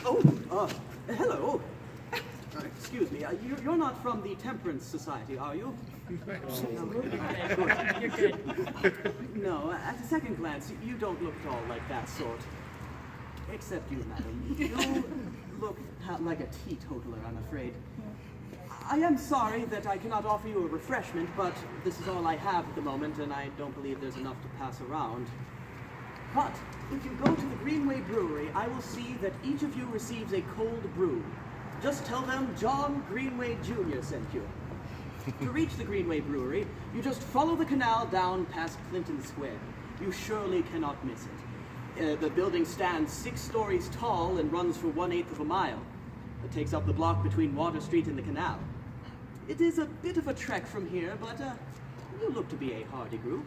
Hello. Excuse me, you're not from the Temperance Society, are you? You're good. No, at a second glance, you don't look at all like that sort. Except you, madam. You look like a teetotaler, I'm afraid. I am sorry that I cannot offer you a refreshment, but this is all I have at the moment, and I don't believe there's enough to pass around. But if you go to the Greenway Brewery, I will see that each of you receives a cold brew. Just tell them John Greenway Jr. sent you. To reach the Greenway Brewery, you just follow the canal down past Clinton Square. You surely cannot miss it. The building stands 6 stories tall and runs for 1/8 of a mile. It takes up the block between Water Street and the canal. It is a bit of a trek from here, but you look to be a hardy group.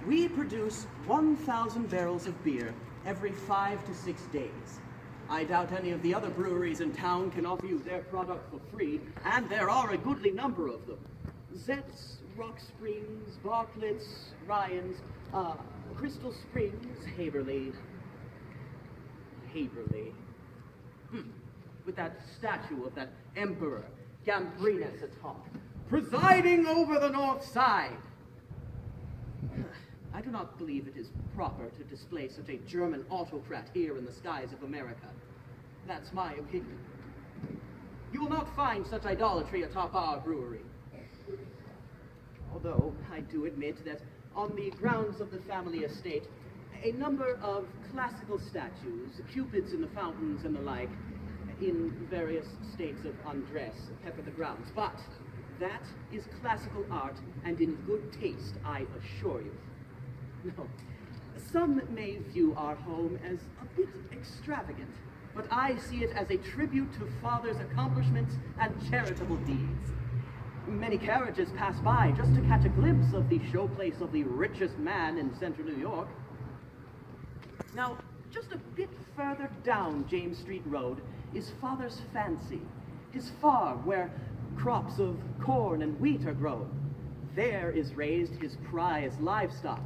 We produce 1,000 barrels of beer every 5 to 6 days. I doubt any of the other breweries in town can offer you their product for free, and there are a goodly number of them. Zet's, Rock Springs, Bartlett's, Ryan's, Crystal Springs, Haverly. With that statue of that Emperor, Gambrinus atop, presiding over the North Side. I do not believe it is proper to display such a German autocrat here in the skies of America. That's my opinion. You will not find such idolatry atop our brewery. Although I do admit that on the grounds of the family estate, a number of classical statues, cupids in the fountains and the like, in various states of undress, pepper the grounds. But that is classical art and in good taste, I assure you. No, some may view our home as a bit extravagant, but I see it as a tribute to Father's accomplishments and charitable deeds. Many carriages pass by just to catch a glimpse of the showplace of the richest man in central New York. Now, just a bit further down James Street Road is Father's fancy, his farm where crops of corn and wheat are grown. There is raised his prize livestock,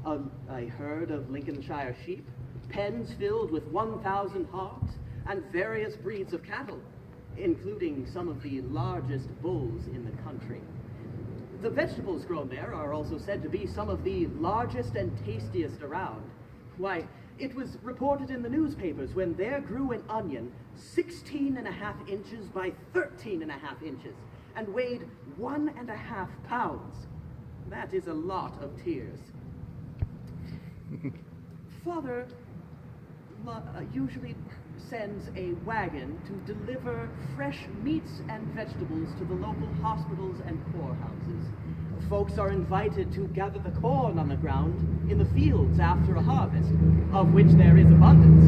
a herd of Lincolnshire sheep, pens filled with 1,000 hogs, and various breeds of cattle, including some of the largest bulls in the country. The vegetables grown there are also said to be some of the largest and tastiest around. Why, it was reported in the newspapers when there grew an onion 16.5 inches by 13.5 inches and weighed 1.5 pounds. That is a lot of tears. Father usually sends a wagon to deliver fresh meats and vegetables to the local hospitals and poorhouses. Folks are invited to gather the corn on the ground in the fields after a harvest, of which there is abundance.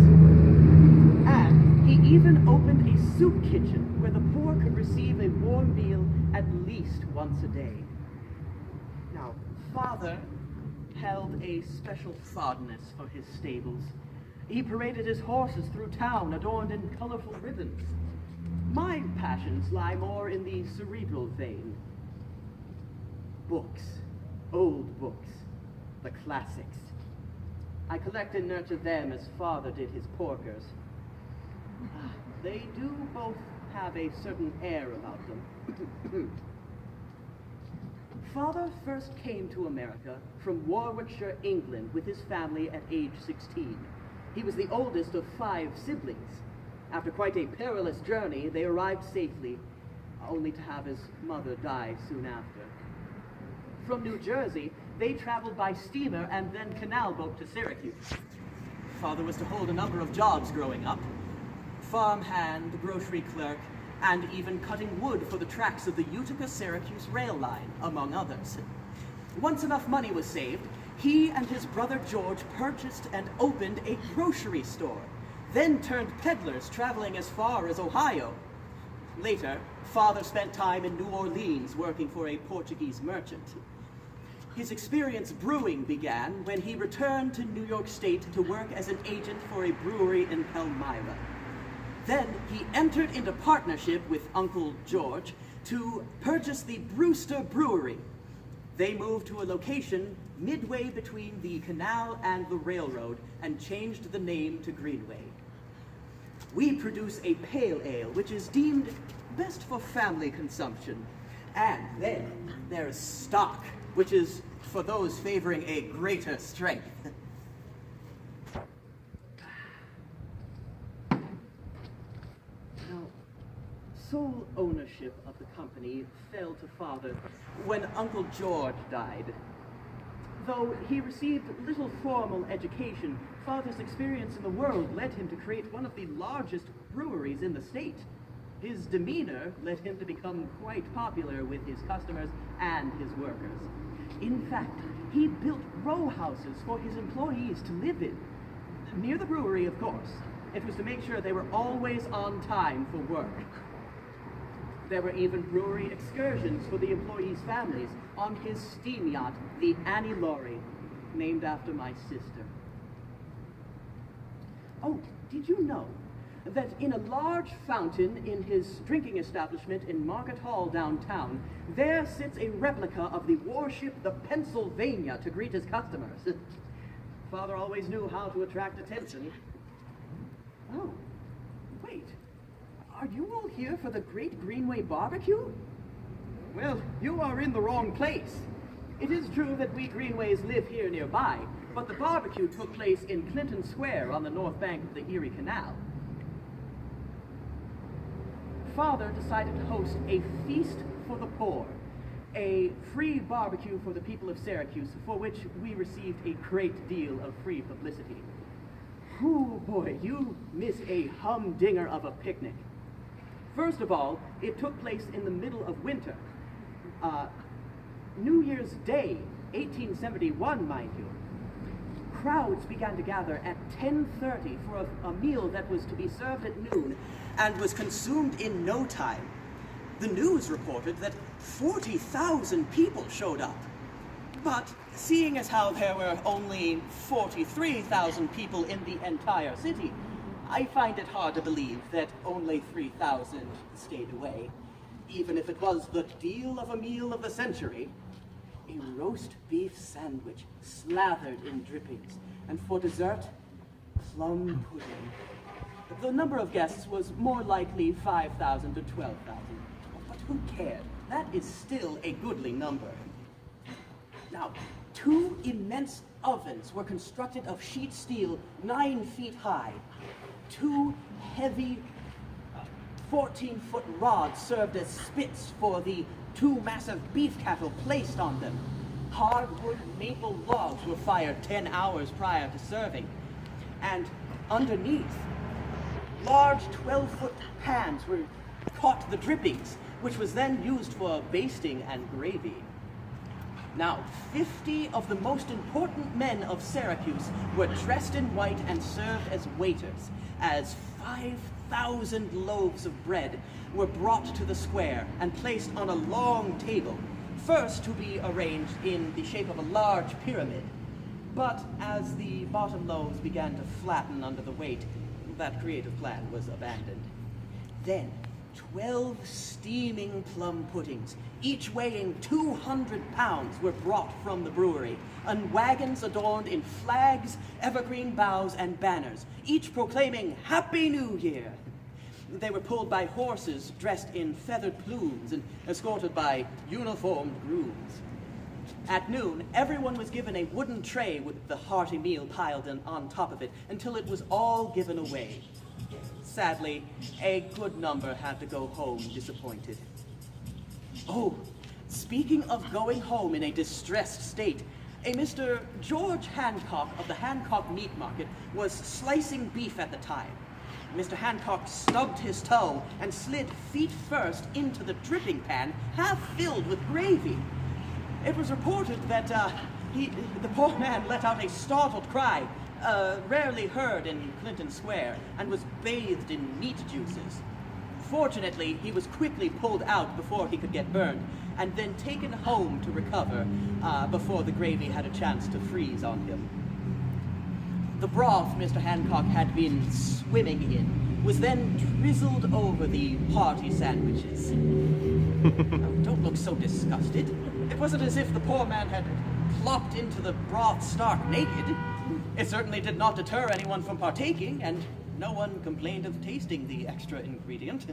And he even opened a soup kitchen where the poor could receive a warm meal at least once a day. Now, Father held a special fondness for his stables. He paraded his horses through town adorned in colorful ribbons. My passions lie more in the cerebral vein. Books, old books, the classics. I collect and nurture them as Father did his porkers. They do both have a certain air about them. Father first came to America from Warwickshire, England, with his family at age 16. He was the oldest of 5 siblings. After quite a perilous journey, they arrived safely, only to have his mother die soon after. From New Jersey, they traveled by steamer and then canal boat to Syracuse. Father was to hold a number of jobs growing up: farmhand, grocery clerk, and even cutting wood for the tracks of the Utica-Syracuse rail line, among others. Once enough money was saved, he and his brother George purchased and opened a grocery store, then turned peddlers traveling as far as Ohio. Later, Father spent time in New Orleans working for a Portuguese merchant. His experience brewing began when he returned to New York State to work as an agent for a brewery in Elmira. Then he entered into partnership with Uncle George to purchase the Brewster Brewery. They moved to a location midway between the canal and the railroad and changed the name to Greenway. We produce a pale ale, which is deemed best for family consumption. And then there is stock, which is for those favoring a greater strength. Now, sole ownership of the company fell to Father when Uncle George died. Though he received little formal education, Father's experience in the world led him to create one of the largest breweries in the state. His demeanor led him to become quite popular with his customers and his workers. In fact, he built row houses for his employees to live in. Near the brewery, of course. It was to make sure they were always on time for work. There were even brewery excursions for the employees' families on his steam yacht, the Annie Laurie, named after my sister. Oh, did you know that in a large fountain in his drinking establishment in Market Hall downtown, there sits a replica of the warship the Pennsylvania to greet his customers? Father always knew how to attract attention. Oh, wait. Are you all here for the Great Greenway Barbecue? Well, you are in the wrong place. It is true that we Greenways live here nearby, but the barbecue took place in Clinton Square on the north bank of the Erie Canal. Father decided to host a feast for the poor, a free barbecue for the people of Syracuse, for which we received a great deal of free publicity. Whew, boy, you miss a humdinger of a picnic. First of all, it took place in the middle of winter. New Year's Day, 1871, mind you. Crowds began to gather at 10:30 for a meal that was to be served at noon and was consumed in no time. The news reported that 40,000 people showed up. But seeing as how there were only 43,000 people in the entire city, I find it hard to believe that only 3,000 stayed away, even if it was the deal of a meal of the century. A roast beef sandwich slathered in drippings, and for dessert, plum pudding. The number of guests was more likely 5,000 to 12,000. But who cared? That is still a goodly number. Now, 2 immense ovens were constructed of sheet steel 9 feet high. 2 heavy 14-foot rods served as spits for the 2 massive beef cattle placed on them. Hardwood maple logs were fired 10 hours prior to serving. And underneath, large 12-foot pans were caught the drippings, which was then used for basting and gravy. Now, 50 of the most important men of Syracuse were dressed in white and served as waiters, as 5,000 loaves of bread were brought to the square and placed on a long table, first to be arranged in the shape of a large pyramid. But as the bottom loaves began to flatten under the weight, that creative plan was abandoned. Then, 12 steaming plum puddings, each weighing 200 pounds, were brought from the brewery, on wagons adorned in flags, evergreen boughs, and banners, each proclaiming Happy New Year. They were pulled by horses dressed in feathered plumes and escorted by uniformed grooms. At noon, everyone was given a wooden tray with the hearty meal piled on top of it until it was all given away. Sadly, a good number had to go home disappointed. Oh, speaking of going home in a distressed state, a Mr. George Hancock of the Hancock Meat Market was slicing beef at the time. Mr. Hancock stubbed his toe and slid feet first into the dripping pan, half filled with gravy. It was reported that the poor man let out a startled cry, rarely heard in Clinton Square, and was bathed in meat juices. Fortunately, he was quickly pulled out before he could get burned, and then taken home to recover before the gravy had a chance to freeze on him. The broth Mr. Hancock had been swimming in was then drizzled over the hearty sandwiches. Oh, don't look so disgusted. It wasn't as if the poor man had plopped into the broth stark naked. It certainly did not deter anyone from partaking, and no one complained of tasting the extra ingredient.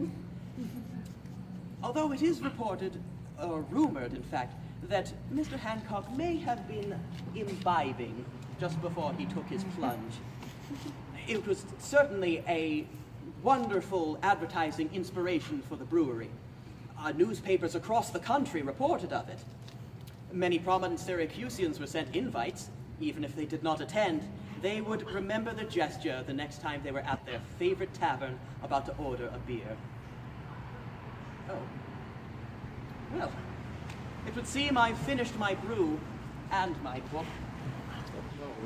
Although it is reported, or rumored in fact, that Mr. Hancock may have been imbibing just before he took his plunge. It was certainly a wonderful advertising inspiration for the brewery. Newspapers across the country reported of it. Many prominent Syracusians were sent invites, even if they did not attend. They would remember the gesture the next time they were at their favorite tavern about to order a beer. Oh. Well, it would seem I've finished my brew and my book.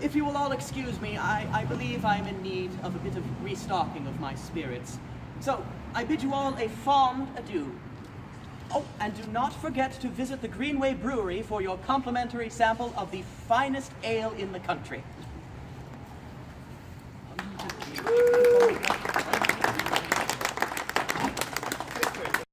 If you will all excuse me, I believe I'm in need of a bit of restocking of my spirits. So, I bid you all a fond adieu. Oh, and do not forget to visit the Greenway Brewery for your complimentary sample of the finest ale in the country.